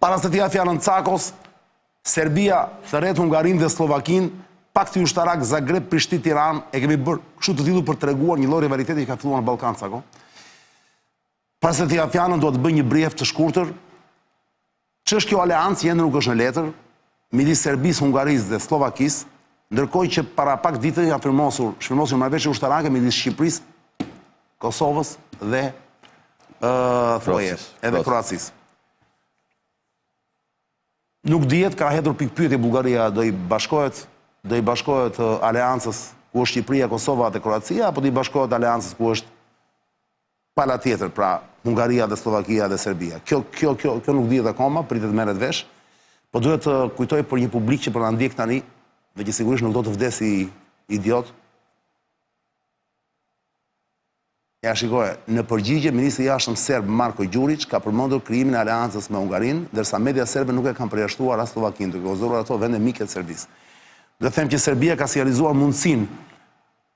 Para se t'ja fjalën Cakos, Serbia thërret Hungarinë dhe Slovakinë, pakti ushtarak Zagreb, Prishtinë, Tiranë, e kemi bërë kështu të tillur për të treguar një lloj rivaliteti që ka filluar në Ballkan, Cako. Para se t'ja fjalën, duhet të bëj një bref të shkurtër. Ç'është kjo aleancë, ende nuk është në letër, midis Serbisë, Hungarisë dhe Slovakisë, ndërkohë që para pak ditë janë shfirmosur marrëveshje ushtarake midis Shqipërisë, Kosovës dhe Kroacisë. Nuk dihet, ka hedhur pikë pyetje Bullgaria do i bashkohet aleancës ku është Shqipëria, Kosova dhe Kroacia, apo do i bashkohet aleancës ku është pala tjetër, pra Hungaria dhe Slovakia dhe Serbia. Kjo nuk dihet akoma, pritet merret vesh, po duhet të kujtoj për një publik që po na ndjek tani dhe që sigurisht nuk do të vdesi idiot. Ja shikoje, në përgjigje, ministri i jashtëm serb Marko Đurić ka përmendur krijimin e aleancës me Hungarinë, ndërsa media serbe nuk e kanë përjashtuar as Slovakinë, duke konsideruar ato vende mike të Serbisë. Do të them që Serbia ka sinjalizuar mundësinë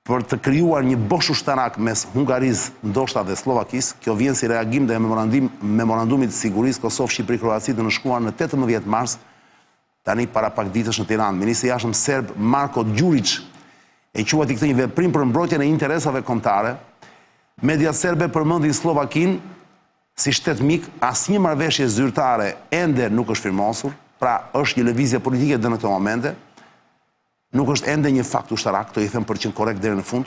për të krijuar një bosh ushtarak mes Hungarisë, ndoshta dhe Slovakisë. Kjo vjen si reagim dhe memorandumit të sigurisë Kosovë-Shqipëri-Kroaci të nënshkruar në 18 mars, tani para pak ditësh në Tiranë. Ministri i jashtëm serb Marko Đurić e quajti këtë një veprim për mbrojtjen e interesave kombëtare. Media serbe përmendin Slovakinë si shtet mik, asnjë marrëveshje zyrtare ende nuk është firmosur, pra është një lëvizje politike deri në këtë momente. Nuk është ende një fakt ushtarak, to i them 100% korrekt deri në fund.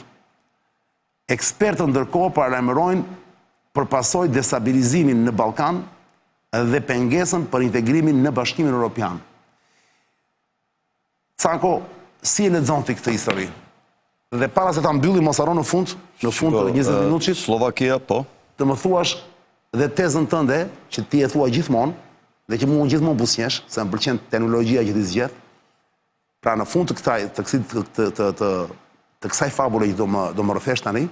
Ekspertët ndërkohë paralajmërojnë për pasojë destabilizimin në Ballkan dhe pengesën për integrimin në Bashkimin Evropian. Cako, si e lexon ti këtë histori? Dhe para se ta mbyllim mos harro në fund të 20 minutësh, Slovakia, po. Të më thuash dhe tezën tënde, që ti e thua gjithmonë, dhe që mua gjithmonë buzëqesh, se më pëlqen teknologjia që ti zgjedh. Pra në fund të kësaj fabule që do më rrëfesh tani,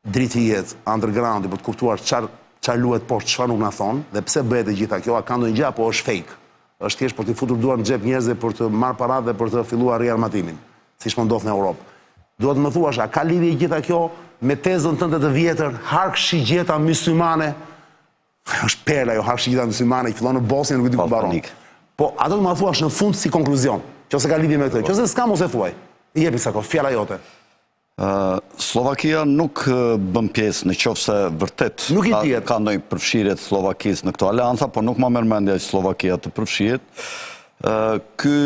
drejtijet, underground, për të kuptuar çfarë luhet poshtë, çfarë nuk na thon, dhe pse bëhet e gjitha kjo, a ka ndonjë gjë apo është fake? Është thjesht për të futur duar në xhep njerëzve për të marrë paratë dhe për të filluar riarmatimin, siç po ndodh në Europë. Duhet më thuash, a ka lidhje gjitha kjo me tezën tënde të vjetër, Hark Shigjeta myslimane? Është perla jo, Hark Shigjeta myslimane, që fillon në Bosnjë, nuk e di ku mbaron. Po, ato do më thuash në fund si konkluzion, nëse ka lidhje me këtë. Nëse s'ka mos e thuaj. Jepi Sako, fjala jote. Slovakia nuk bën pjesë, në qoftë se vërtet ka ndonjë përfshirje të Slovakisë në këto aleanca, por nuk më merr mendja që Slovakia të përfshihet. Ky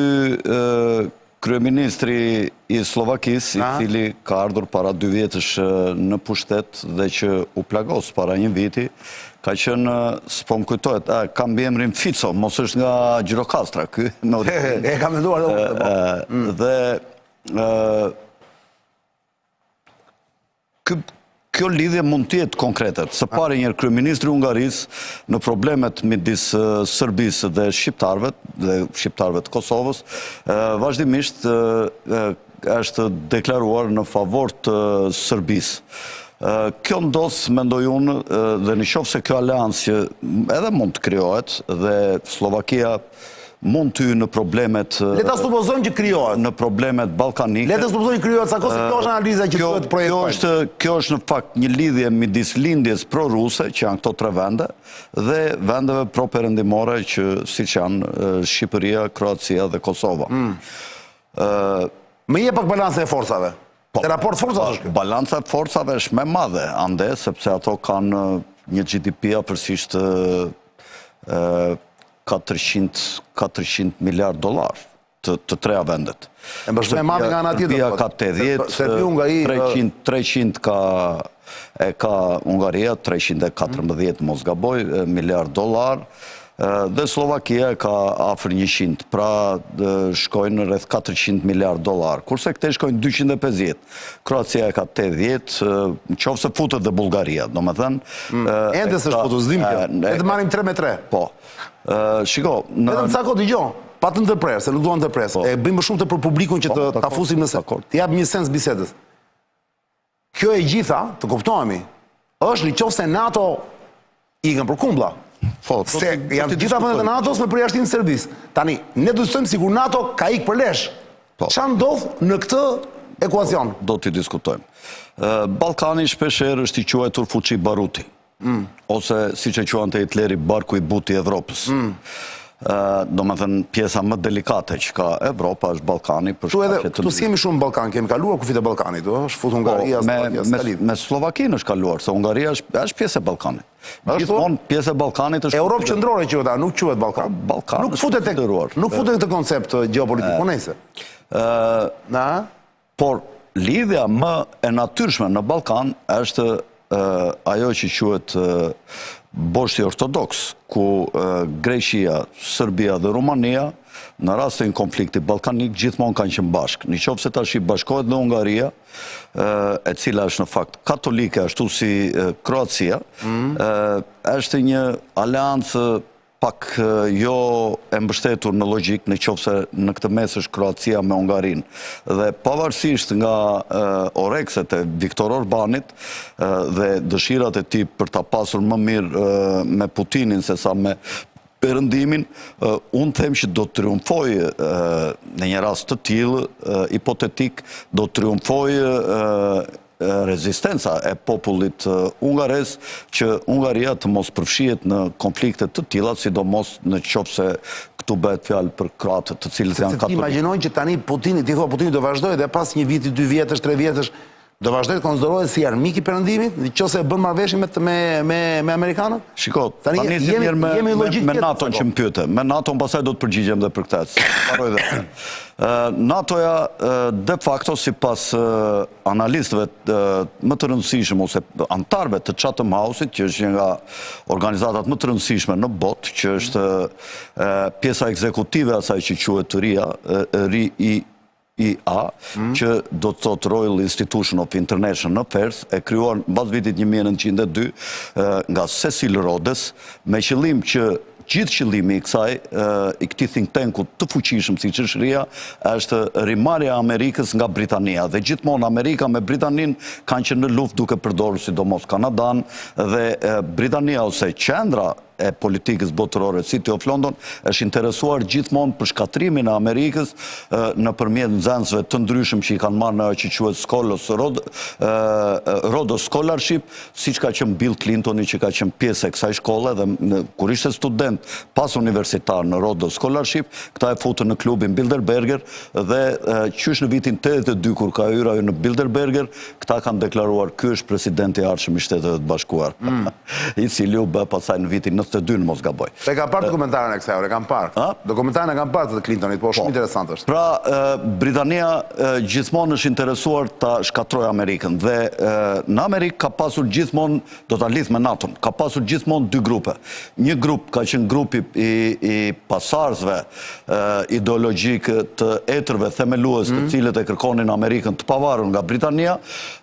kryeministri i Slovakisë, i cili ka ardhur para 2 vjetësh në pushtet dhe që u plagos para 1 viti, ka qenë, s'po më kujtohet, ka mbiemrin Fico, mos është nga Gjirokastra, ky. E ka menduar dhe kjo lidhje mund të jetë konkrete. Së pari njëherë kryeministri i Hungarisë në problemet midis Serbisë dhe shqiptarëve të Kosovës, vazhdimisht është deklaruar në favor të Serbisë. Kjo ndodh, mendoj unë, dhe në qoftë se kjo aleancë që edhe mund të krijohet dhe Slovakia mund të hyjë në problemet... Le ta supozojmë që krijohet. Në problemet ballkanike. Le ta supozojmë që krijohet, sa kohë kjo është analiza që duhet projektojmë. Kjo është në fakt një lidhje midis lindjes pro-ruse, që janë këto 3 vende, dhe vendeve pro-perëndimore që siç janë Shqipëria, Kroacia dhe Kosova. Më jep pak balanca e forcave. Te raport forcash është kjo. Balanca e forcave është më e madhe, ande sepse ato kanë një GDP afërsisht 400 miliard dollar të 3 vendet. E më shumë e madhe nga ana tjetër. Serbia ka 80, 300 ka Hungaria, 314 mos gaboj miliard dollar. Dhe Slovakia ka afër 100, pra shkojnë rreth 400 miliard dollar, kurse këte shkojnë 250. Kroacia ka 80, qofse futet dhe Bullgaria, do me thënë. Ende se shfutu, zdim kjo. E të marim 3 me 3. Po. Shiko... Vetëm Cako dëgjo, pa të ndërpres, se nuk duan ndërpres. E bëjmë shumë të për publikun që të fusim nëse. Të jap një sens bisedës. Kjo e gjitha, të kuptohemi, është në qoftë se NATO ikën për kumblla. Se janë gjitha vendet e NATO-s me përjashtimin e Serbisë. Tani, ne do të thojmë sikur NATO ka ikë për lesh. Çfarë ndodh në këtë ekuacion? Do t'i diskutojmë. Ballkani shpeshherë është i quajtur fuçi baruti. ose si që quante Hitleri, barku i butë i Evropës. Do me thënë pjesa më delikate që ka Evropa është Balkani. Këtu s'kemi shumë Balkan, kemi kaluar kufit e Balkanit, është fut Hungaria, Slovakia, me Slovakinë është kaluar, se Hungaria është pjesë e Balkanit. Gjithmonë pjesë e Balkanit është... Europë qëndrore që ata, nuk quhet Balkan. Nuk futet këtë koncept geopolitik, po nejse. Por lidhja më e natyrshme në Balkan është ajo që quhet Boshti Ortodoks, ku Greqia, Serbia dhe Rumania, në rastin konflikti balkanik, gjithmonë kanë qenë bashkë. Në qoftë se tash i bashkohet dhe Hungaria, e cila është në fakt katolike, ashtu si Kroacia, është një aleancë pak jo e mbështetur në logjik, në qoftë se në këtë mes është Kroacia me Hungarinë. Dhe pavarësisht nga orekset e Viktor Orbanit dhe dëshirat e tij për ta pasur më mirë me Putinin se sa me Perëndimin, unë them që do të triumfojë në një rast të tillë hipotetik, do të triumfojë rezistenca e popullit hungares që Hungaria të mos përfshihet në konflikte të tilla, sidomos në qoftë se këtu bëhet fjalë për kroatët të cilët janë katolikë. Imagjinojnë që tani Putini do vazhdojë dhe pas një viti, 2 vjetësh, 3 vjetësh do vazhdoj të konsiderohet si armik i Perëndimit, nëse bën marrëveshje me amerikanët? Shiko, tani jemi me NATO-n që më pyete. Me NATO-n pastaj do të përgjigjem dhe për këtë. Mbaroj dhe. NATO-ja de facto sipas analistëve më të rëndësishëm ose antarëve të Chatham House-it, që është një nga organizatat më të rëndësishme në botë, që është pjesa ekzekutive asaj që quhet RIA, që do të thotë Royal Institution of International Affairs, e krijuar mbas vitit 1902 nga Cecil Rhodes, me qëllim që gjithë qëllimi i kësaj, i këtij think tanku të fuqishëm siç është RIA, është rimarrja e Amerikës nga Britania. Dhe gjithmonë Amerika me Britaninë kanë qenë në luftë duke përdorur sidomos Kanadan, dhe Britania ose qendra e politikës botërore City of London është interesuar gjithmonë për shkatrimin e Amerikës nëpërmjet nxënësve të ndryshëm që i kanë marrë në ajo që quhet Rhodes Scholarship, siç ka qenë Bill Clintoni që ka qenë pjesë e kësaj shkolle, dhe kur ishte student pas universitar në Rhodes Scholarship, këta e futën në klubin Bilderberger, dhe qysh në vitin 82 kur ka hyrë ajo në Bilderberger, këta kanë deklaruar ky është presidenti i ardhshëm i Shteteve të Bashkuara, i cili u bë pastaj në vitin 92 në mos gaboj. E ka parë dokumentarën e kësaj ore, kam parë. Dokumentarën e kam parë të Clintonit, po shumë interesant është. Pra, Britania gjithmonë është interesuar ta shkatrojë Amerikën, dhe në Amerikë ka pasur gjithmonë, do ta lidh me NATO-n, ka pasur gjithmonë 2 grupe. Një grup ka qenë grupi i pasardhësve ideologjik të etërve themelues, të cilët e kërkonin Amerikën të pavarur nga Britania,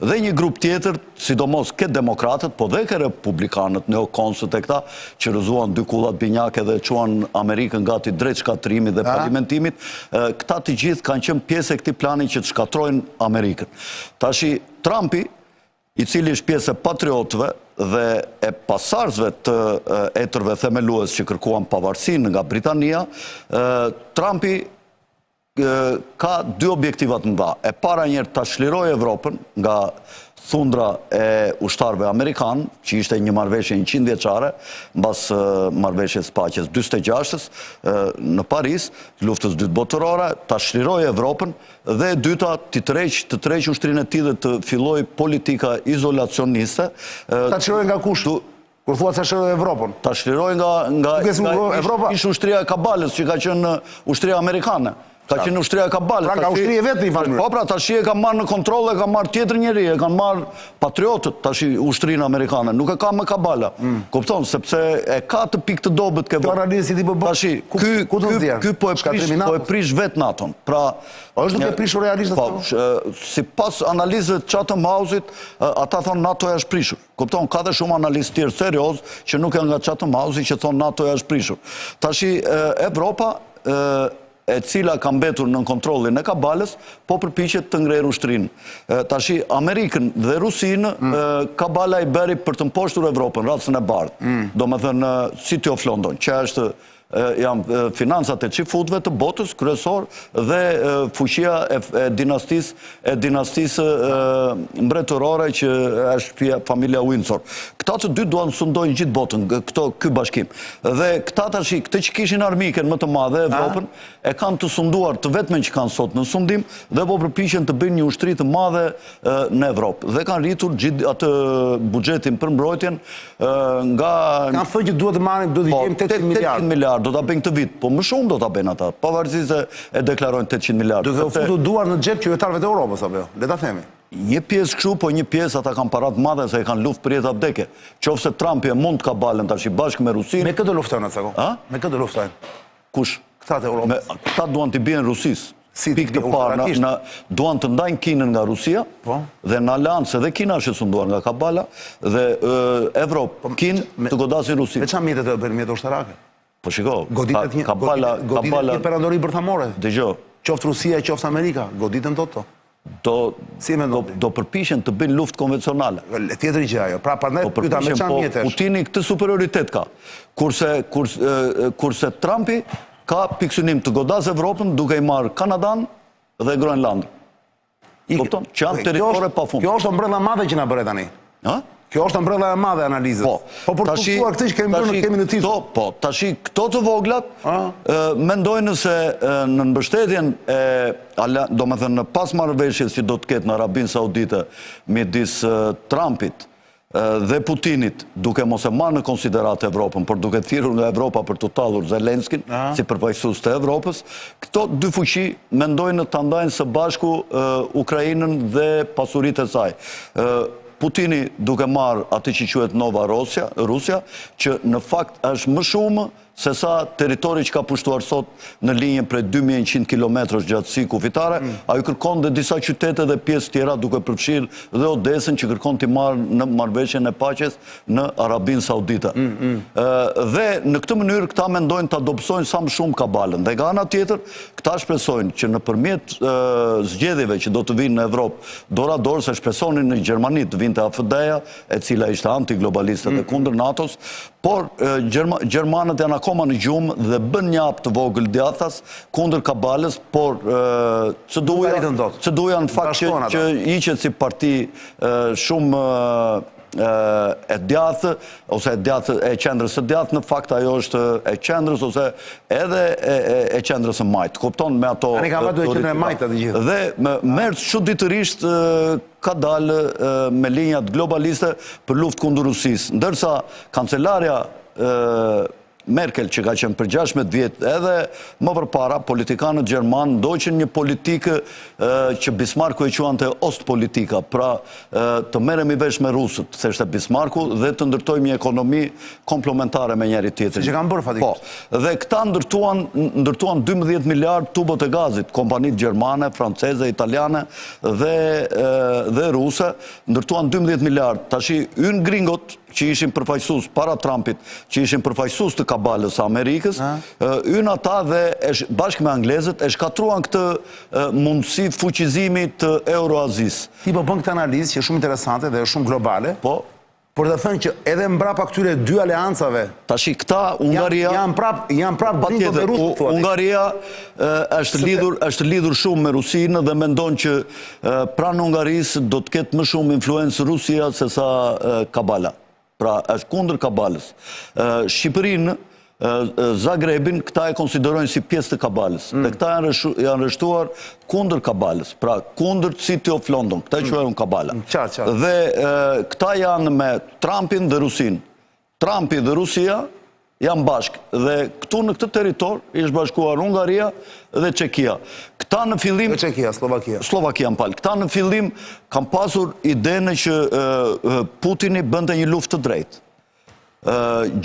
dhe një grup tjetër, sidomos ke demokratët, po dhe ke republikanët, neokonsët e këta, që rëzuan 2 kullat binjake dhe quan Amerikën gati drejt shkatrimit dhe parlamentimit, këta të gjithë kanë qenë pjesë e këtij plani që të shkatrojnë Amerikën. Tashi Trumpi, i cili është pjesë e patriotëve dhe e pasardhësve të etërve themelues që kërkuan pavarësinë nga Britania, Trumpi ka 2 objektivat të mëdha. E para njëherë ta shlirojë Evropën nga thundra e ushtarëve amerikanë, që ishte një marrëveshje 100 vjeçare, mbas marrëveshjes paqes 46-s në Paris, luftës dytë botërore, ta shlirojë Evropën, dhe e dyta të tërheqë ushtrinë e tij dhe të fillojë politika izolacioniste. Ta shlirojë nga kush? Kur thua se shlirojë Evropën? Ta shlirojë nga ish ushtria e Kabalës, që ka qenë ushtria amerikane. Ka qenë ushtria e Kabalës. Pra nga ushtria vetë i falë. Po pra, tash e ka marrë në kontroll, e ka marrë tjetër njeri, e kanë marrë patriotët tash ushtrinë amerikane, nuk e ka me Kabala. Kupton, sepse e ka të pikë të dobët ke tash ky po e prish vetë NATO-n. Pra, është duke prishur realisht atë? Sipas analizëve të Chatham House-it, ata thonë NATO-ja është prishur. Kupton, ka dhe shumë analistë tjerë serioz që nuk janë nga Chatham House-i që thonë NATO-ja është prishur. Tash Evropa e cila ka mbetur në kontrollin e Kabalës, po përpiqet të ngrejë ushtrinë. Tashi Amerikën dhe Rusinë Kabala i bëri për të mposhtur Evropën, racën e bardhë. Domethënë City of London, që është janë financat e qifutve të botës, kryesor, dhe fuqia e dinastisë mbretërore që është familja Windsor. Këta të dy duan sundojnë gjithë botën, ky bashkim. Dhe këta tash, këtë që kishin armiken më të madhe Evropën, e kanë të sunduar të vetmen që kanë sot në sundim, dhe po përpiqen të bëjnë një ushtri të madhe në Evropë. Dhe kanë rritur gjithë atë buxhetin për mbrojtjen nga... Kanë thënë që duhet të marrin, duhet të jemi 800 miliard. 800 miliard do ta bëjnë këtë vit, po më shumë do ta bëjnë ata, pavarësisht se e deklarojnë 800 miliard. Duke u futur duar në xhep qytetarëve të Europës apo jo? Le ta themi. Një pjesë kështu, po një pjesë ata kanë parat madhe se e kanë luftë për jetë vdekje. Qofse Trumpi e mund të kabalen tash bashkë me Rusinë. Me këtë luftojnë atë sako. Me këtë luftojnë. Kush? Këta të Europës. Këta duan të bien Rusisë. Pikë të parë, duan të ndajnë Kinën nga Rusia, dhe në aleancë edhe Kina është sunduar nga kabala, dhe Evropë, Kinë të godasin Rusinë. Me qa mjetet e bërë mjetë ushtarake? Po shiko, Goditet një perandori bërthamore. Dëgjo. Qoftë Rusia e qoftë Amerika, goditën to. Do përpishen të bëjnë luftë konvencionale. Tjetër i gjë ajo. Pra parnej pyta me qa mjetesh. Putini këtë superioritet ka. Kurse Trumpi ka piksunim të godas Evropën duke i marrë Kanadan dhe Groenland. Kupton? Që janë territore pa fund. Kjo është mbrëlla madhe që na bëre tani. Kjo është mbrëlla e madhe analizës. Po për të kuptuar këtë që kemi në titull. Po, tashi këto të voglat mendojnë se në mbështetjen do me thënë në pas marrëveshjes që do të ketë në Arabinë Saudite midis Trumpit dhe Putinit, duke mos e marrë në konsiderat Evropën, por duke thirrur nga Evropa për të tallur Zelenskin si përfaqësues të Evropës, këto dy fuqi mendojnë të ndajnë së bashku Ukrainën dhe pasuritë e saj. Putini duke marrë atë që quhet Nova Rusja, që në fakt është më shumë se sa territori që ka pushtuar sot në linjën prej 2100 km gjatësi kufitare, a ju kërkon dhe disa qytete dhe pjesë tjera duke përfshirë dhe Odesën që kërkon t'i marrë në marrëveshjen e paqes në Arabinë Saudite. Dhe në këtë mënyrë këta mendojnë të adopsojnë sa më shumë kabalën. Dhe nga ana tjetër, këta shpresojnë që në përmjet zgjedhjeve që do të vinë në Evropë, dora dorë se shpresonin në Gjermani të vinte AFD-ja, e cila ishte antiglobaliste dhe kundër NATO-s, por Gjermanët janë akoma në gjumë dhe bën një hap të vogël djathtas kundër kabalës, por që duja në fakt që iqet si parti shumë e djathë, ose e qendrës së djathë, në fakt ajo është e qendrës, ose edhe e qendrës së majtë. Kupton me ato... Ani ka vadu e qendrë e majtë atë gjithë. Dhe mërë çuditërisht ka dalë me linjat globaliste për luftë kundër Rusisë. Ndërsa kancelarja Merkel, që ka qenë për 16 vjetë, edhe më përpara, politikanët gjermanë ndoqën një politikë që Bismarcku e quante Ostpolitika, pra të merremi vesh me rusët, theshte Bismarcku, dhe të ndërtojmë një ekonomi komplementare me njëri tjetrin. Si që kanë bërë fatikisht. Po, dhe këta ndërtuan 12 miliard tubët e gazit, kompanit gjermane, franceze, italiane dhe ruse, ndërtuan 12 miliard. Tashi, ynë gringot, që ishin përfaqësues para Trumpit, që ishin përfaqësues të kabalës Amerikës, ynë ata dhe bashkë me anglezët e shkatruan këtë mundësi fuqizimi të Euroazisë. Ti po bën këtë analizë që është shumë interesante dhe është shumë globale. Po. Por të thënë që edhe mbrapa këtyre dy aleancave... Tashi këta, Ungaria... Janë prap gringo dhe rusë, thua. Ungaria është lidhur shumë me Rusinë dhe mendon që pranë Ungarisë do të ketë më shumë influencë Rusia se sa kabala. Pra, është kundër kabalës. Shqipërinë, Zagrebin, këta e konsiderojnë si pjesë të kabalës. Dhe këta janë rreshtuar kundër kabalës. Pra, kundër City of London. Këta e quajnë kabala. Dhe këta janë me Trumpin dhe Rusinë. Trumpi dhe Rusia janë bashkë. Dhe këtu në këtë territor ishtë bashkuar Ungaria dhe Çekia. Këta në fillim... Çekia, Slovakia. Slovakia, më palë. Këta në fillim kam pasur idene që Putini bënte një luftë të drejtë.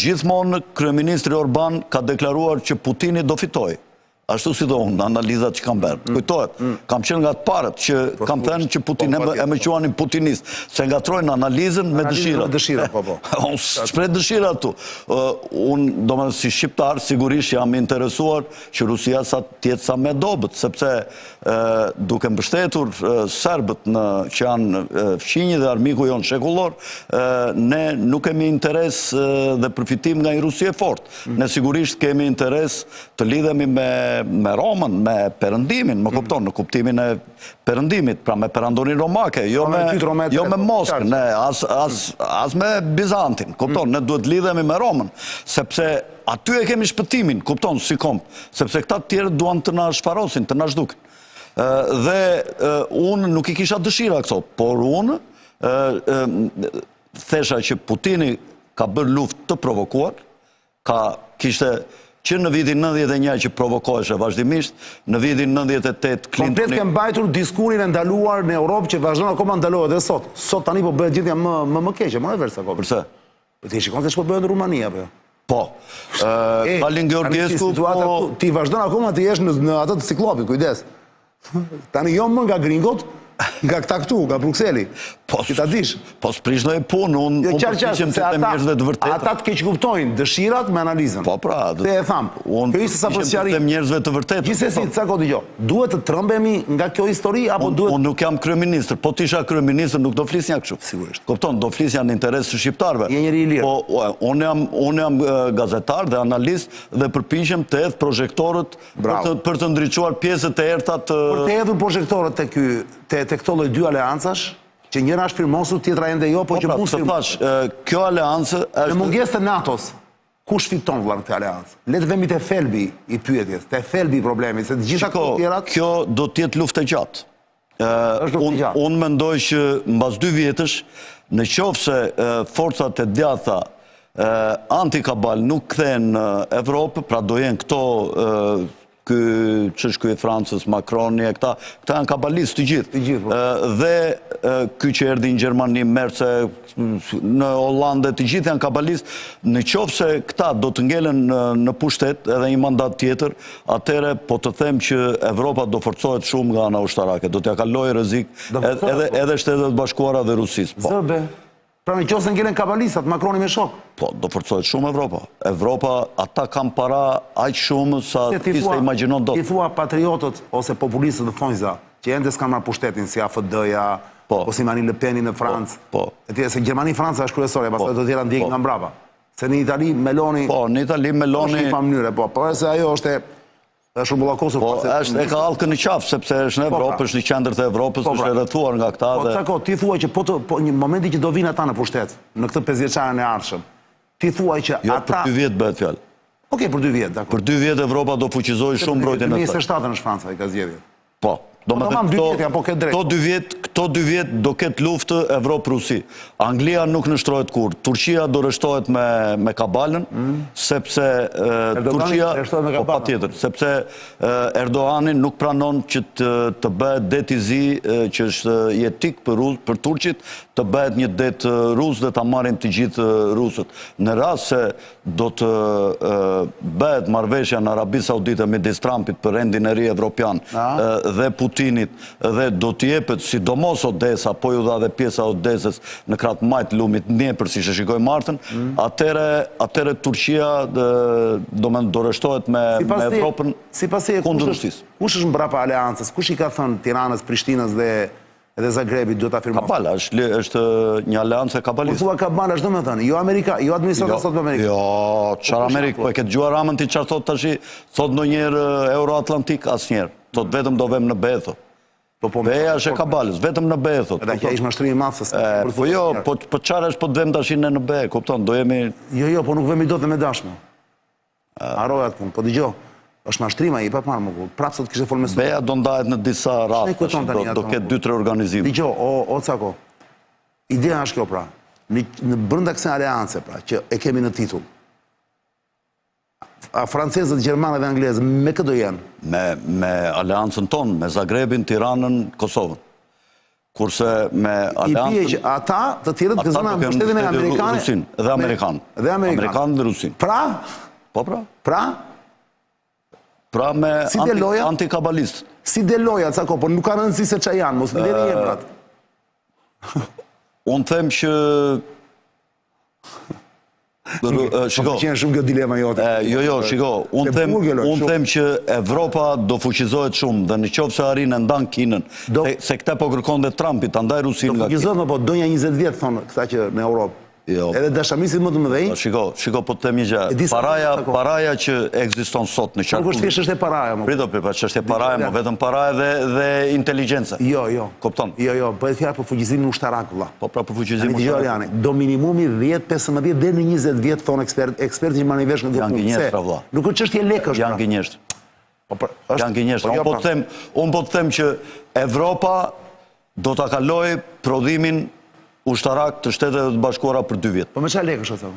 Gjithmonë kryeministri Orban ka deklaruar që Putini do fitoj. ashtu si do unë, analizat që kam bërë. Kujtohet, kam qenë nga të parët që kam thënë që Putin e me quanin putinist, se nga trojnë analizën me dëshirat. Dëshira, po. Unë shprej dëshirat tu. Unë, do më si shqiptar, sigurisht jam interesuar që Rusia sa tjetë sa me dobet, sepse duke mbështetur serbët që janë fqinjë dhe armiku jonë shekullor, ne nuk kemi interes dhe përfitim nga një Rusie fort. Ne sigurisht kemi interes të lidhemi me Romën, me perëndimin, më kupton, në kuptimin e perëndimit, pra me perandorin romake, jo me Moskën, as me Bizantin, kupton, ne duhet lidhemi me Romën, sepse aty e kemi shpëtimin, kupton, si kom, sepse këta tjerë duan të na shfarosin, të na zhdukin. Dhe unë nuk I kisha dëshira këto, por unë thesha që Putini ka bërë luftë të provokuar, kishte që në vitin 91 që provokoheshe vazhdimisht, në vitin 98 Clinton... Komplet ke mbajtur diskurin e ndaluar në Europë që vazhdon akoma ndalohet dhe sot. Sot tani po bëhet gjithja më keqe, më e versa ko. Përse? Ti shikon se që po bëhet në Rumania, për? Po. Kalin Georgiescu... Ti vazhdon akoma të jesh në atë të ciklopit, kujdes. Tani jo më nga gringot, nga këta këtu, nga Bruxelli. Që ta dish. Po s'prishno e punë, unë përqishim të të mjerëzve të vërteta. Ata të keq kuptojnë dëshirat me analizën. Po pra. Te e thamë. Unë përqishim të mjerëzve të vërteta. Gjithsesi, cako digjo, duhet të trëmbemi nga kjo histori, apo duhet... Unë nuk jam kryeministër, po t'isha kryeministër nuk do flisnja kështu. Sigurisht. Kupton, do flisnja në interes të shqiptarve. Je njëri I lirë. Po, unë jam gazetar dhe analist dhe përpiqem të hedh projektorët për të ndriçuar pjesët e errta të... Për të hedhur projektorët te këto lloj dy aleancash, që njëra është firmosur, tjetra ende jo, po që mund të thash, kjo aleancë është... Në mungesë të NATO-s, kush fiton vëlla në këtë aleancë? Le të vemi te thelbi I pyetjes, te thelbi I problemit, se të gjitha këto tjerat... Kjo do të jetë luftë e gjatë. Unë mendoj që mbas 2 vjetësh, në qoftë se forcat e djatha anti-kabal nuk kthehen në Evropë, pra do jenë këto që Francës, Macroni, këta janë kabalistë të gjithë. Dhe ky që erdhi në Gjermani, Merce, në Hollande, të gjithë janë kabalistë. Në qoftë se këta do të ngelen në pushtet edhe një mandat tjetër, atëre po të them që Evropa do forcohet shumë nga ana ushtarake. Do t'ja kalojë rrezik edhe Shtetet Bashkuara dhe Rusisë. Zëbe. Pra në qoftë se ngelen kabalistat, Macroni me shok. Po, do forcohet shumë Evropa. Evropa, ata kam para aq shumë sa ti se imagjinon dot. Ti thua patriotët ose populistët në Fonjza, që ende s'kan marrë pushtetin si AFD-ja, ose Marine Le Pen në Francë. Po. Se Gjermani-Franca është kryesorja, pastaj do tjera ndjekin nga mbrapa. Se në Itali Meloni... Po, në Itali Meloni... është një mënyrë, po, por se ajo është shumbulla Kosovë. Po, është e ka halkën në qafë, sepse është në Evropë, është në qendër të Evropës, është e rrethuar nga këta dhe... Po, cako, ti thuaj që po një momenti që do vinë ata në pushtet, në këtë 5 vjeçaren e ardhshëm, ti thuaj që ata... Jo, për 2 vjetë bëhet fjalë. Okej, për 2 vjetë, dakor. Për 2 vjetë Evropa do fuqizojë shumë mbrojtjen e saj. 27 është Franca I ka zgjedhje. Po. Këto 2 vjetë do ketë luftë Evropë-Rusi. Anglia nuk nështrohet kur. Turqia do rështohet me kabalën, sepse Turqia... Po patjetër, sepse Erdogani nuk pranon që të bëhet det I zi që është jetik për Turqit, të bëhet një det rus dhe ta marrin të gjithë rusët. Në rast se do të bëhet marrëveshja në Arabi Saudite midis Trumpit për rendin e ri evropian dhe Putinit dhe do të jepet sidomos Odesa, po ju dha dhe pjesa Odesës në kratë majtë lumit Dnepër, si që shikoj martën, atëre Turqia do rështohet me Evropën kundër Rusisë. Kush është mbrapa aleancës? Kush I ka thënë Tiranës, Prishtinës dhe Zagrebit duhet ta firmojnë? Kabala, është një aleancë kabalistë. Po thua Kabala, është domethënë, jo Amerika, jo administrata sot me Amerikë. Jo, çfarë Amerikë, po e ke dëgjuar Ramën ti çfarë thot tash, thot ndonjëherë Euroatlantik asnjëherë. Thot vetëm do vëm në be, thot. Beja është e kabalës, vetëm në be, thot. Edhe kjo ishte mashtrim I madh se. Po jo, po çfarë është po të vëm tash në be, kupton, do jemi... Jo, po nuk vemi dot me dashme. Haroj atë punë, po dëgjoj. Është mashtrim ai, pa marrë më. Prapë sot kishte folme. Beja do ndahet në disa raste, do ketë 2-3 organizime. Dëgjoj, o cako. Ideja është kjo pra. Në brenda kësaj aleance pra, që e kemi në titull. Francezët, Gjermanët dhe Anglezët, me këtë do janë? Me aleancën tonë, me Zagrebin, Tiranën, Kosovën. Kurse me aleancën... I pje që ata të tjerët gëzëna në pushtetin e Amerikanë... Rusin, dhe Amerikanë. Dhe Amerikanë. Amerikanë dhe Rusin. Pra? Po pra? Pra? Pra me antikabalistë. Si de loja, cako, por nuk ka rëndësi se qa janë, mos më deri emrat. Unë them që... Shiko. Qenë shumë kjo dilema jote. Jo, shiko. Unë them që Evropa do fuqizohet shumë dhe në qoftë se arrin e ndan Kinën, se këta po kërkon dhe Trumpi, ta ndaj Rusin nga Kinë. Do fuqizohet, po donja 20 vjetë, thonë këta që në Europë. Edhe dashamisit më të mëdhej. Shiko, po të temi gjë. Paraja që ekziston sot në qarkullim. Nuk është thjesht është e paraja, më. Prito, që është e paraja, më vetëm paraja dhe inteligenca. Jo. Kopton? Jo, bëhet fjalë për fuqizimin ushtarak, vëlla. Po pra për fuqizimin ushtarak. Do minimumi 10, 15 deri në 20 vjet thonë ekspertë që marrin vesh në dokument. Janë gënjeshtra, vëlla. Nuk është çështje lekësh. Janë gënjeshtra. Janë gënjeshtra. Unë po të them që Evropa do ta kalojë prodhimin ushtarak të Shtetet Bashkuara për 2 vjet. Po me çfarë lekësh ato?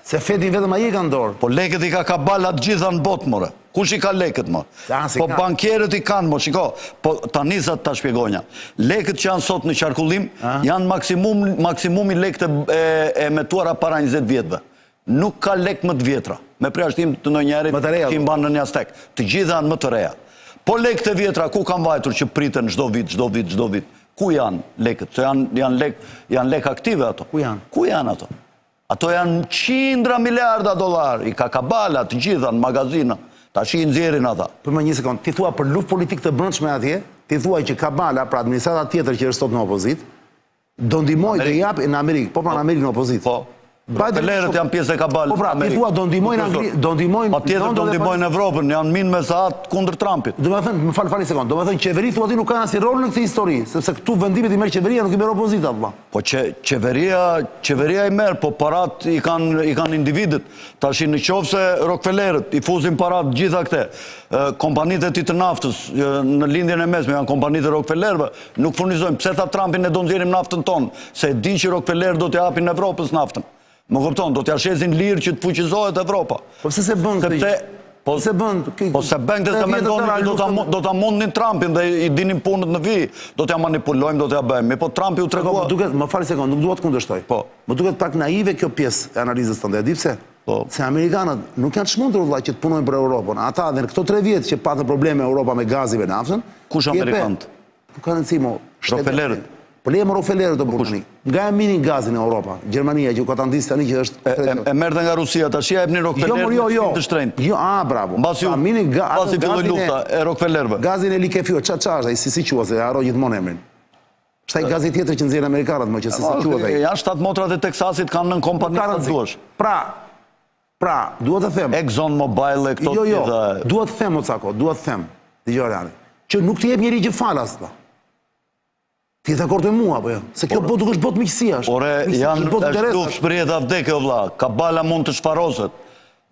Se Fedin vetëm ai e ka dorë. Po lekët i ka kabala të gjitha në botë, more. Kush i ka lekët, more? Po bankierët i kanë, more, shiko. Po tani sa ta shpjegonja. Lekët që janë sot në qarkullim janë maksimumi lekët e metuara para 20 vjetëve. Nuk ka lek më të vjetra. Me përjashtim të ndonjërit që i mban në një astek. Të gjitha janë më të reja. Po lekët e vjetra ku kanë vajtur që priten çdo vit? Ku janë lekët? Se janë lek aktive ato. Ku janë? Ku janë ato? Ato janë $100 miliarda, i ka kabala të gjitha në magazina, ta shi nxjerrin ata. Për më një sekond, ti thua për luftë politikë të brendshme atje, ti thua që kabala, pra administrata tjetër që është sot në opozit, do ndihmoj të japë në Amerikë, po pra në Amerikë në opozit. Po. Rockefellerët janë pjesë e kabalës. Po pra, ti thua do ndihmojnë... Pa tjetër do ndihmojnë Evropën, janë minë me saat kundër Trumpit. Do me thënë, më falë një sekund, do me thënë qeveri thua ti nuk ka asnjë rol në këtë histori, sepse këtu vendimet i merr qeveria, nuk i merr opozita, vëlla. Po qeveria i merr, po parat i kanë individët. Tash në qoftë se Rockefellerët i fuzin parat gjitha këte, kompanitë e të naftës në lindjen e mesme janë kompanitë e Rockefellerëve, nuk furnizojnë. Pse tha Trumpi ne do nxjerrim naftën tonë, se di që Rockefellerët do t'i japin Evropës naftën. Më kupton, do t'ja shesin lirë që të fuqizohet Evropa. Po pse se bën këtë? Po se bën këtë se mendonin që do ta mundnin Trumpin dhe i dinin punët në vijë, do t'ja manipulojmë, do t'ja bëjmë. Po Trumpi u tregua. Më fal një sekond, nuk dua të kundërshtoj. Po. Më duket pak naive kjo pjesë e analizës tënde. E di pse? Se amerikanët nuk janë çmendur vëlla që të punojnë për Europën. Ata edhe në këto 3 vjet që patën probleme Europa me gazin e naftën. Kush amerikanët? Nuk kanë rëndësi mo. Rockefellerët. Po lejmë Rockefellerët të burni. Nga e minin gazin e Europa. Gjermania që ka ta ndisë tani që është... E merrte nga Rusia, tash ja jepni Rockefellerët të shtrenjtë. Jo, bravo. Mbasi filloi lufta e Rockefellerëve. Gazin e Likefio, çfarë është ai, si quhet, se haro gjithmonë emrin. Është ai gazi tjetër që nxjerrin amerikanët më që si quhet ai. Janë 7 motrat e Teksasit kanë nën kompani të duash. Pra, duhet të them. Exxon Mobil e këto Jo, duhet të them Ocako, duhet të them. Dëgjoj Rani, që nuk të jep njëri që falas ta. Ti e dakord me mua apo jo? Se kjo botë është botë miqësia është. Ore, janë luftë për jetë vdekje vëlla. Kabala mund të shfaroset.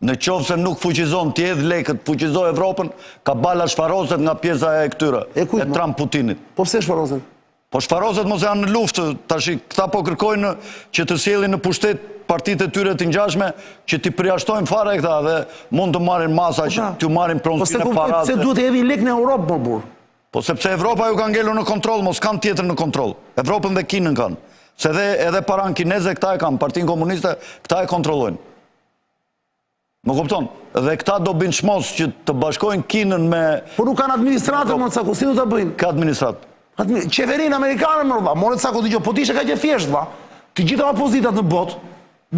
Në qoftë se nuk fuqizon të jedh lekët, fuqizoj Evropën, kabala shfaroset nga pjesa e këtyre, e Trump Putinit. Po pse shfaroset? Po shfaroset mos janë në luftë, tash këta po kërkojnë që të sjellin në pushtet partitë e tyre të ngjashme që t'i përjashtojnë fare këta dhe mund të marrin masa që t'u marrin pronësinë e parave. Po se duhet të jepin lek në Europë më burr. Po sepse Evropa ju ka ngelur në kontroll, mos kanë tjetër në kontroll. Evropën dhe Kinën kanë. Se edhe paran kineze këta e kanë, Partinë Komuniste, këta e kontrollojnë. Më kupton? Dhe këta do bëjnë çmos që të bashkojnë Kinën me... Po nuk kanë administratë, më sa ku si do ta bëjnë? Ka administratë. Qeverinë amerikane më valla, morët sa ku dëgjoj, po tishe ka që thjesht valla. Të gjitha opozitat në botë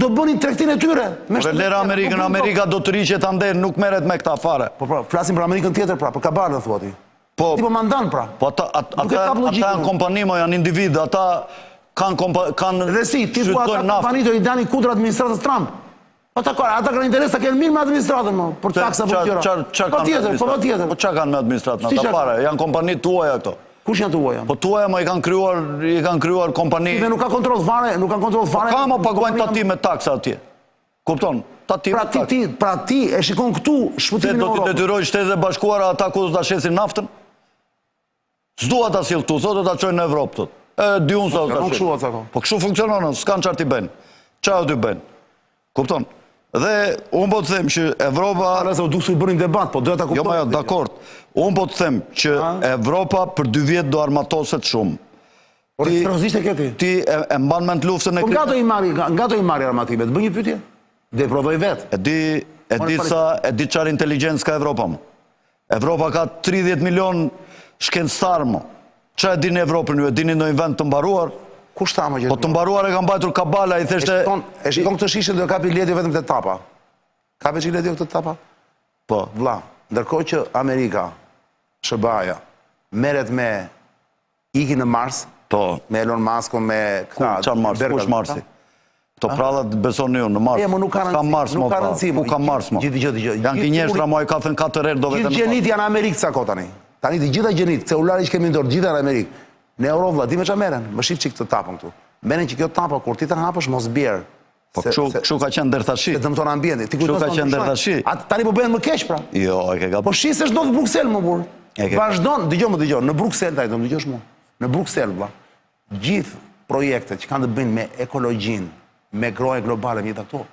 do bënin tregtinë e tyre. Lera Amerika do të riqet ande, nuk merret me këta fare. Po pra, flasim për Amerikën tjetër pra, për kabalën thua ti. Ti po mandan pra. Po ata janë kompani, janë individ, ata kanë... Dhe si, ti thua ata kompani do i dani kundër administratës Trump. Ata kanë interes të kenë mirë me administratën, për taksa për tjera. Po tjetër. Po qa kanë me administratën, ata pare, janë kompani tuaja këto. Kush janë tuaja? Po tuaja ma i kanë kryuar kompani... Dhe nuk ka kontrol fare, Ka ma paguajnë tati me taksa atje. Kupton? Pra ti e shikon këtu shpëtimin e Europë. Do t'i detyroj Shtetet e Bashkuara ata ku do t'a shesin naftën? S'dua ta sill këtu, sot do ta çojnë në Evropë thot. Di unë sa do ta çojnë. Po kështu funksionon, s'kan çfarë t'i bëjnë. Çfarë do t'i bëjnë? Kupton? Dhe unë po të them që Evropa... Nëse u duk se u bënin debat, po doja ta kuptoj. Jo, dakord. Unë po të them që Evropa për 2 vjet do armatoset shumë. Por seriozisht e ke ti? Ti e mban mend luftën e Po nga do i marri armatimet? Bëj një pyetje. Dhe provoj vetë. E di çfarë inteligjencë ka Evropa më. Evropa ka 30 milion shkencëtar më. Qa e dini Evropën ju? E dini në vend të mbaruar? Kush ta më gjithë? Po të mbaruar e ka mbajtur Kabala, i theshte... E shikon këtë shishën dhe kapi ledjo vetëm të tapa. Kapi që ledjo këtë tapa? Po. Vla, ndërkohë që Amerika, SBA-ja, meret me iki në Mars, me Elon Musk, me këta... Qa Mars? Kush Marsi? To prallat besoni ju në Mars? E, më nuk ka rëndësi. Nuk ka rëndësi. Ku ka Mars, mo? Janë kinjeshtra, mo, i ka thënë 4 herë do vetëm... Gjithë gjenit janë Amerikë ca ko tani. Tani të gjitha gjenit, celulari që kemi ndorë, gjitha janë Amerikë. Në Eurovlla, di me qa meren? Më shif që këtë tapën këtu. Meren që kjo tapa, kur ti të hapësh, mos bjerë. Po këshu ka qenë dërthashi. Se dëmton ambientit. Këshu ka qenë dërthashi. Tani po bëhen më keq, pra. Jo, e ke gabu. Po shisë është do të Bruxelles, më burë. Vazhdon, dëgjo, në Bruxelles, taj, do më dëgjosh mu. Në Bruxelles, vla, gjithë projektet që kanë të bëjnë me ekologjinë, me groje globale, mjetë ato,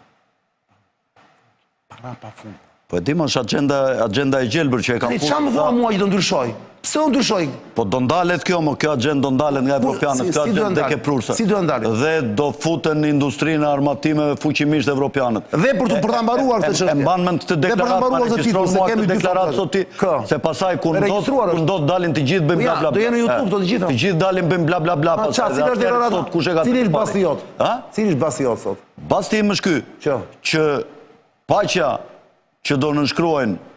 para pa fund. Po e dimon është agenda e gjelbër që e kam Qa më thua mua që do ndryshoj? Pse do ndryshoj? Po do ndalet kjo, më kjo agenda do ndalet nga evropianët, kjo agenda dhe ke prurse. Si do ndalet? Dhe do futen industrinë armatimeve fuqimisht evropianët. Dhe për ta mbaruar këtë çështje. E mban mend të deklaratë, regjistrojnë mua këtë deklaratë soti, se pasaj kur ndot dalin të gjithë bëjmë bla bla bla. Do jenë në YouTube të gjitha. Të gjithë dalin bëjmë bla bla bla. Cili është deklarata? Cili është basti jot? Cili është basti jot sot? Basti im është ky, që paqja që do nënshkruajnë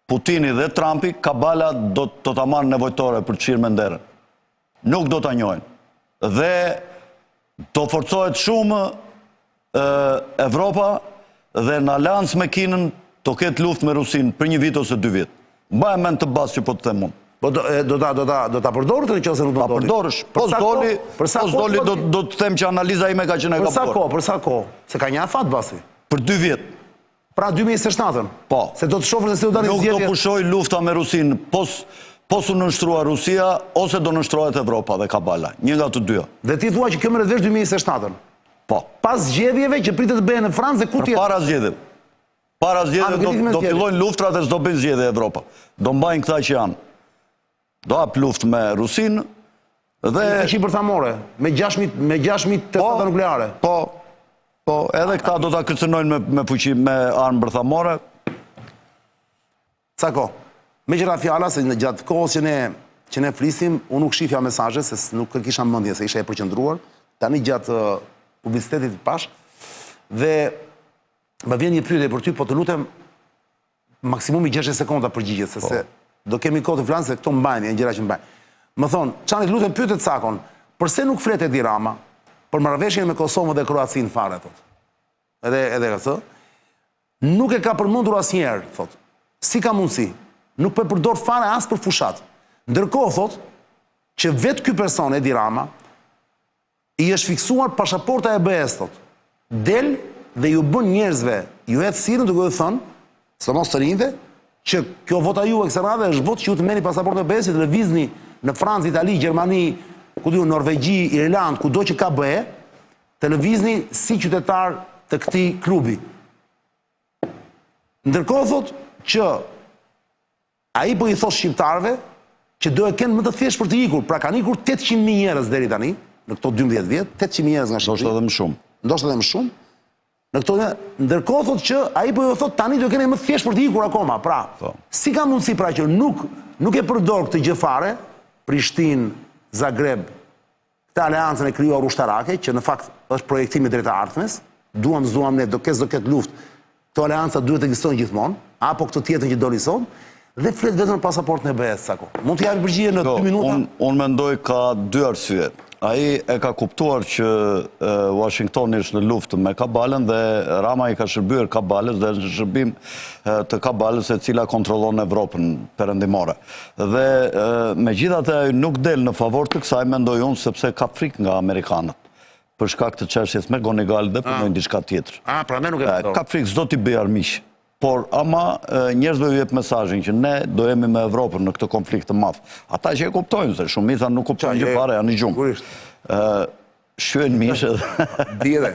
Putini dhe Trumpi, Kabala do të marrë nevojtore për të qirë me nderën. Nuk do të njojnë. Dhe do forcohet shumë Evropa dhe në aleancë me Kinën do ketë luft me Rusin për 1 vit ose 2 vit. Mbaj men të basë që po të themun. Do ta përdorë të në qëse nuk do ta përdorësh. Pos doli do të them që analiza ime ka që ne ka përë. Për sa ko? Se ka një afat basi? Për 2 vjet. Pra 2027-ën? Po. Se do të shofrë dhe se do dalin zjedhje? Nuk do pushoj lufta me Rusin, pos u nënshtrua Rusia, ose do nënshtrohet Evropa dhe Kabala. Një nga të dyja. Dhe ti thua që kjo mërët vesh 2027-ën? Po. Pas zgjedhjeve që pritet të bëhe në Francë dhe ku tjetë? Para zgjedhjeve. Para zgjedhjeve do fillojnë luftrat dhe s'do bëjnë zgjedhje Evropa. Do mbajnë këta që janë. Do hap luft me Rusin dhe... E që i bërthamore, me 6.000 testata nukleare. Po, edhe këta do të kërcënojnë me armë bërthamore. Cako, me gjera fjala, se në gjatë kohës që ne flisim, unë nuk shifja mesazhe, se nuk kisha mëndje, se isha e përqëndruar, tani gjatë publicitetit pash, dhe më vjen një pyetje për ty, po të lutem maksimumi 60 sekonda përgjigjet, se do kemi kohë të flanë, se këto mbajnë, janë gjëra që mbajnë. Më thonë, Çani, lutem pyetet Cakon, përse nuk flet Edi Rama për marrëveshjen me Kosovën dhe Kroacinë fare, thot. Edhe këtë, nuk e ka përmendur asnjëherë, thot. Si ka mundësi? Nuk po përdor fare as për fushat. Ndërkohë, thot, që vetë ky person, Edi Rama, i është fiksuar pasaporta e BE-s, thot. Del dhe ju bën njerëzve, ju hedh sirën duke u thënë, sidomos të rinjve, që kjo vota ju e kësaj radhe është votë që ju të merrni pasaportën e BE-s, të lëvizni në Francë, Itali, Gjermani, Norvegji, Irland, kudo që ka BE, të lëvizni si qytetar të këtij klubi. Ndërkohë thot që ai po i thos shqiptarëve që do e kenë më të thjeshtë për të ikur. Pra kanë ikur 800.000 njerëz deri tani, në këto 12 vjet, 800.000 njerëz nga Shqipëria. Ndoshta edhe më shumë. Ndoshta edhe më shumë. Në këto ndërkohë thot që ai po i thot tani do e kenë më të thjeshtë për të ikur akoma. Pra, si ka mundësi pra që nuk e përdor këtë gjë fare, Prishtinë, Zagreb, këtë aleancën e krijuar ushtarake, që në fakt është projektimi drejt ardhmes, duam ne, do ketë luftë, këto aleanca duhet të ekzistojnë gjithmonë, apo këtë tjetër që doli sot, dhe flet vetëm pasaportën e BE-s, Cako. Mund të japi përgjigje në 2 minuta? Unë mendoj ka 2 arsye. Ai e ka kuptuar që Washingtoni është në luftë me Kabalën dhe Rama i ka shërbyer Kabalës dhe në shërbim të Kabalës e cila kontrollon Evropën perëndimore. Dhe megjithatë ai nuk del në favor të kësaj, mendoj unë, sepse ka frikë nga amerikanët. Për shkak të çështjes me Gonigal dhe punojnë diçka tjetër. Pra ne nuk e kuptoj. Ka frikë, s'do t'i bëj armiq. Por ama njerëzve u jep mesazhin që ne do jemi me Evropën në këtë konflikt të madh. Ata që e kuptojnë, se shumica nuk kuptojnë gjë fare, janë i gjumë. Shyen mishë dhe...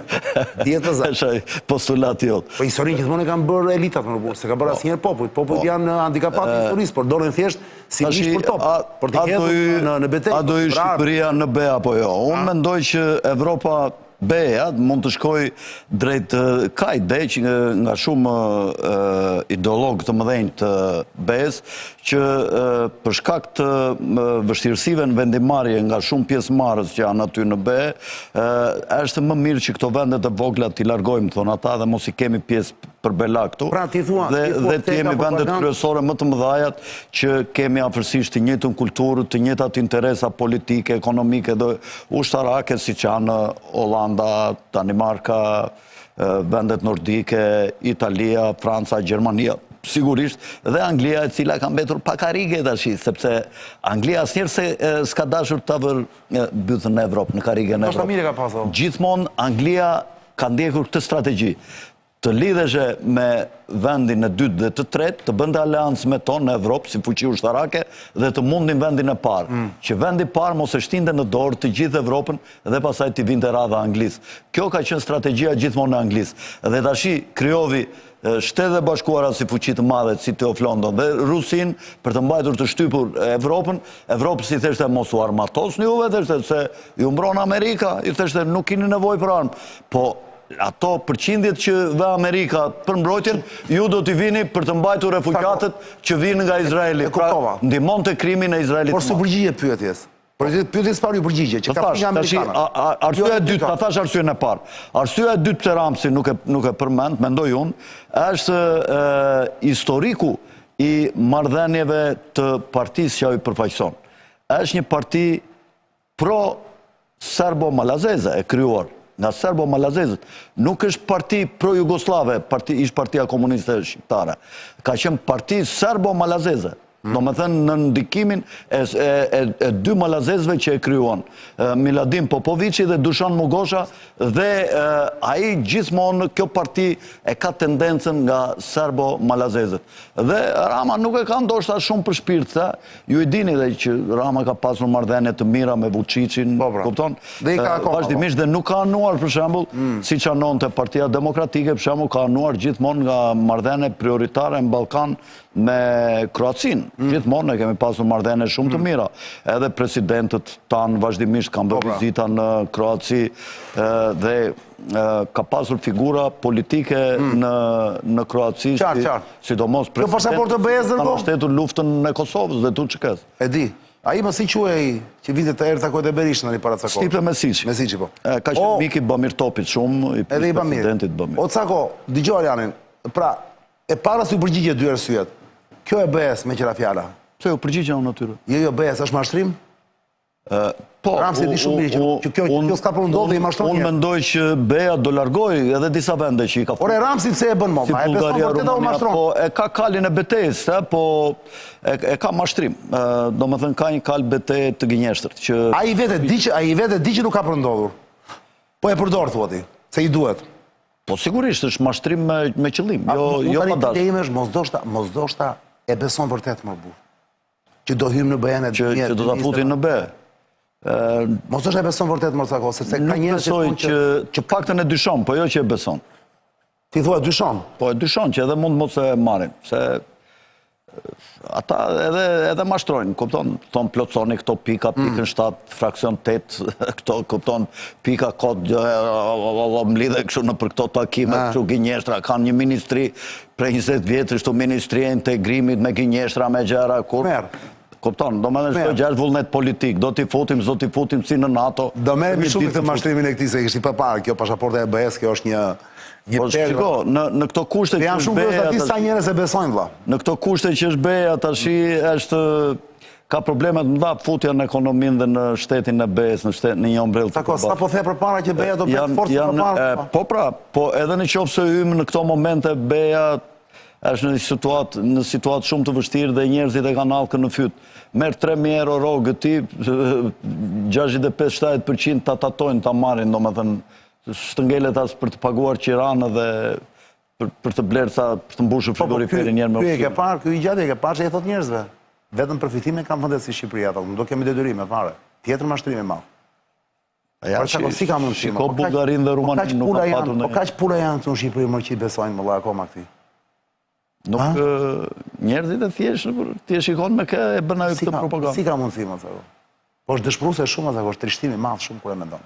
Djetë të zatë. Postulati jot. Po historinë gjithmonë e kanë bërë elitat, se ka bërë asnjëherë popujt. Popujt janë handikapat historisë, por dolen thjesht si mish për top. Për të hedhur në betejë. A do i Shqipëria në BE apo jo? Unë mendoj që Evropa BE-ja mund të shkoj drejt ka ide që nga shumë ideologë të mëdhenj të BE-s që për shkak të vështirësive në vendimarrje nga shumë pjesëmarrës që janë aty në BE, është më mirë që këto vendet e vogla t'i largojmë, thonë ata, dhe mos i kemi pjesë për bela këtu. Pra ti thua, dhe të jemi vendet kryesore më të mëdhajat që kemi afërsisht të njëjtën kulturë, të njëjtat interesa politike, ekonomike dhe ushtarake siç janë Hollanda, Danimarka, vendet nordike, Italia, Franca, Gjermania, sigurisht, dhe Anglia, e cila ka mbetur pak karige tash, sepse Anglia asnjëherë s'ka dashur ta vërë bythën në Evropë, në karige në Evropë. Gjithmonë Anglia ka ndjekur këtë strategji, të lidheshe me vendin e dytë dhe të tretë, të bënde aleancë me tonë në Evropë si fuqi ushtarake dhe të mundin vendin e parë. Që vendi parë mos e shtinte në dorë të gjithë Evropën dhe pasaj t'i vinte radha Anglisë. Kjo ka qenë strategjia gjithmonë në Anglisë. Dhe tashi kryovi Shtetet e Bashkuara si fuqi të madhe si Teof London dhe Rusin për të mbajtur të shtypur Evropën. Evropë si theshte mos u armatosni juve, theshte se ju mbron Amerika, i theshte nuk keni nevojë për armë. Po ato përqindjet që dhe Amerika për mbrojtjen, ju do t'i vini për të mbajtur refugjatët që vinë nga Izraeli. Pra, ndihmon të krimin e Izraelit. Por së përgjigje pyetjes. Pyetjes parë ju përgjigje, që ka fëmijë amerikanë. Arsyeja e dytë, ta thash arsyeën e parë. Arsyeja e dytë të Ramsi nuk e përmend, mendoj unë, është historiku i marrëdhënieve të partisë që ai përfaqëson. Është një parti pro-serbo-malazeze e krijuar nga serbo-malazezët. Nuk është parti pro-jugoslave, ish partia komuniste shqiptare. Ka qenë parti serbo-malazeze. Do me thënë në ndikimin e dy malazezve që e kryuan, Miladin Popovici dhe Dušan Mugosha, dhe ai gjithmonë kjo parti e ka tendencën nga serbo-malazezët. Dhe Rama nuk e ka ndoshta shumë për shpirt, ju i dini dhe që Rama ka pasur marrëdhënie të mira me Vučićin, kupton? Vazhdimisht dhe nuk ka anuar për shembull, siç anonte Partia Demokratike, për shembull ka anuar gjithmonë nga marrëdhënie prioritare në Ballkan me Kroacinë. Gjithmonë ne kemi pasur marrëdhënie shumë të mira. Edhe presidentët tanë vazhdimisht kanë bërë vizita në Kroaci dhe ka pasur figura politike në Kroaci, sidomos presidenti ka mbështetur luftën në Kosovës dhe Turqikës. E di. Ai më si quhej që vitet të erë takojtë e Berishën tani para ca kohë. Stipe Mesiqi. Mesiqi po. Ka qenë mik i Bamir Topit shumë, i presidentit Bamir. O Cako, dëgjoj Arjanin. Pra, e para si u përgjigje dy arsyet. Kjo e BE-s me qëra fjala. Pse u përgjigje unë atyre? Jo, BE-s është mashtrim? Po, Ramsi di shumë mirë që kjo s'ka për ndodhë dhe i mashtron unë mendoj që BE-a do largoj edhe disa vende që i ka... Ore, Ramsi pse e bën mo? Si Bullgaria, Rumania, po e ka kalin e betejës, po e ka mashtrim. Do më thënë ka një kal betejë të gënjeshtërt. A i vete di që nuk ka për ndodhur? Po e përdor, thua ti, se i duhet. Po sigurisht është mashtrim me qëllim, jo pa dash. Mos doshta e beson vërtet më burr. Që do hymë në BE-n e që do ta futin në BE. Mos doshta e beson vërtet më Cako, sepse ka njerëz që paktën e dyshon, po jo që e beson. Ti thua dyshon? Po e dyshon që edhe mund mos e marrin, se ata edhe mashtrojnë, kupton, thonë plotsoni këto pika, pikën 7, fraksion 8, këto, kupton, pika kod, mlidhe kështu në për këto takime, kështu gënjeshtra, kanë një ministri prej 20 vjetër, shtu ministri e integrimit me gënjeshtra, me gjera, kur... Kupton, do me në shto gjash vullnet politik, do t'i futim si në NATO. Do me mi shumë këtë mashtrimin e këti, se kështi për parë, kjo pashaporte e BE-s, kjo është një shiko, në këto kushte që është BE-a... sa njerëz e besojnë, vlla. Në këto kushte që është BE-a, tashi është... Ka problemet më dha futja në ekonomin dhe në shtetin e BE-s, në një ombrell të përbashkët. Sa po the për para që BE-a do bëjtë forcë për para? Po pra, po edhe në qofë se hymë në këto momente BE-a është në situatë shumë të vështirë dhe njerëzit e kanë halkën në fytë. Merë 3.000 euro rogë ti, 65-70% ta tatojnë, ta marrin, do me thënë, së ngelet asë për të paguar qiranë dhe për të blerë sa, për të mbushur frigoriferin njerë me ushqim. Ky e ke parë, ky i gjatë e ke parë që e thot njerëzve. Vetëm përfitime kam vendet si Shqipëria, nuk do kemi detyrime fare. Tjetër mashtrim i madh. Shiko Bullgarin dhe Rumanin nuk ka patur në... Po kaq pura janë këtu në Shqipëri më që i besojnë më akoma këti. Nuk njerëzit e thjesht shikon me kë e bën ajo këtë propagandë. Si ka mundësi më Cako? Po është dëshpëruese shumë Cako, është trishtimi i madh shumë kur e mendon.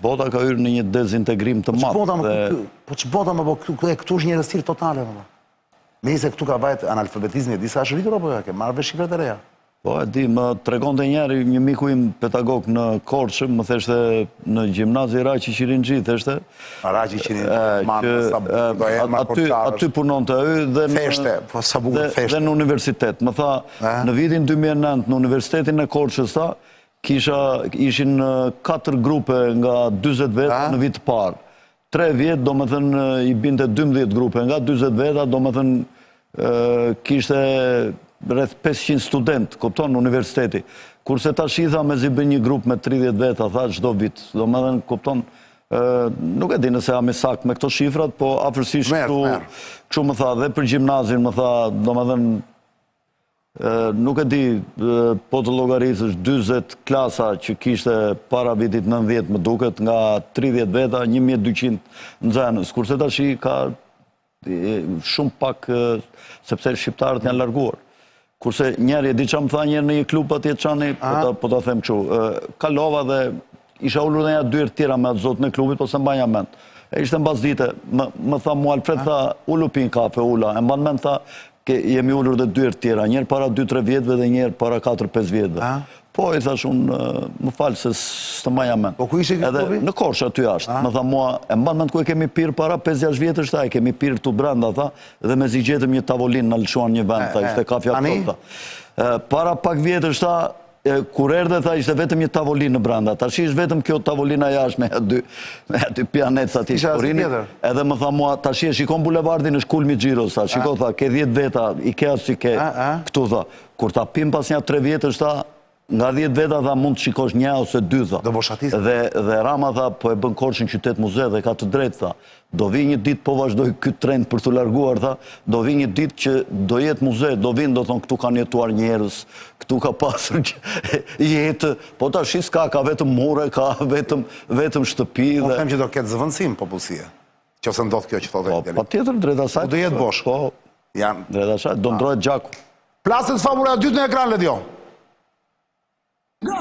Bota ka hyrë në një dezintegrim të madh. Po që bota më këtu është një rësirë totale, më. Me se këtu ka vajt analfabetizmi, disa është rritur apo ja, ke marrë vesh shifrat e reja? Po, e di, më tregon të njerë një miku im pedagog në Korçë, më theshte në gjimnazi Raqi Qirinxhi, theshte. Raqi Qirinxhi, aty punon të dhe në universitet. Më tha, në vitin 2009 në Universitetin e Korçës, ishin 4 grupe nga 20 veta në vit parë. 3 vjetë, do më thënë, i binte 12 grupe nga 20 veta, do më thënë, kishte rreth 500 student, kupton, në universiteti. Kurse ta shitha me zi bën një grup me 30 veta, tha, çdo vit. Do më thënë, kupton, nuk e di nëse jam i sakt me këto shifrat, po afërsisht kështu më tha, dhe për gjimnazin më tha, do më thënë, nuk e di, po të llogarisësh 40 klasa që kishte para vitit 90 më duket, nga 30 veta, 1200 nxënës. Kurse tash ka shumë pak, sepse shqiptarët janë larguar. Kurse njerë, e di që më tha njerë në një klub atje qani, po ta them kështu, kalova dhe isha ullur dhe një dyrë tjera me atë zotë në klubit, po se mbanja mend. E ishte mbas dite, më tha mu Alfred, tha, ullu pin kafe, ulla, e mban mend, tha, jemi ullur dhe dyrë tjera, njerë para 2-3 vjetëve dhe njerë para 4-5 vjetëve. Po, i thash unë, më falë se së mbanja mend. Po ku ishe këtë klubi? Në Korçë aty ashtë. Më tha mua, e mban mend ku e kemi pirë para 5-6 vjetësh, e kemi pirë tu brenda, tha, dhe me zi gjetëm një tavolinë, në lëshuan një vend, ta ishte kafja të. Para pak vjetësh, kur erdhe, tha, ishte vetëm një tavolinë në brenda. Ta shi ishte vetëm kjo tavolina jashtë me aty pianet, sa ti shporini. Edhe më tha mua, ta shi e shikon bulevardin është kulmi Xhiros, ta shiko, tha, ke 10 veta, i ke asë që ke, këtu, tha. Kur ta pim pas një 3 vjetësh, tha, nga 10 veta, tha, mund të shikosh 1 ose 2, tha. Do boshatisë. Dhe Rama, tha, po e bën Korçën qytet muze dhe ka të drejtë, tha. Do vi një ditë, po vazhdoj këtë trend për të larguar, tha, do vi një ditë që do jetë muze, do vinë, do thonë, këtu kanë jetuar njerëz, këtu ka pasur jetë, po ta shi s'ka, ka vetëm mure, ka vetëm shtëpi. Po them që do ketë zëvendësim popullsie, që ose ndodh kjo që thotë djali. Pa tjetër, drejta saj. Do jetë bosh. Po, drejta saj, do ndrohet gjaku. Plasët famura dytë në ekran, Ledion. Go!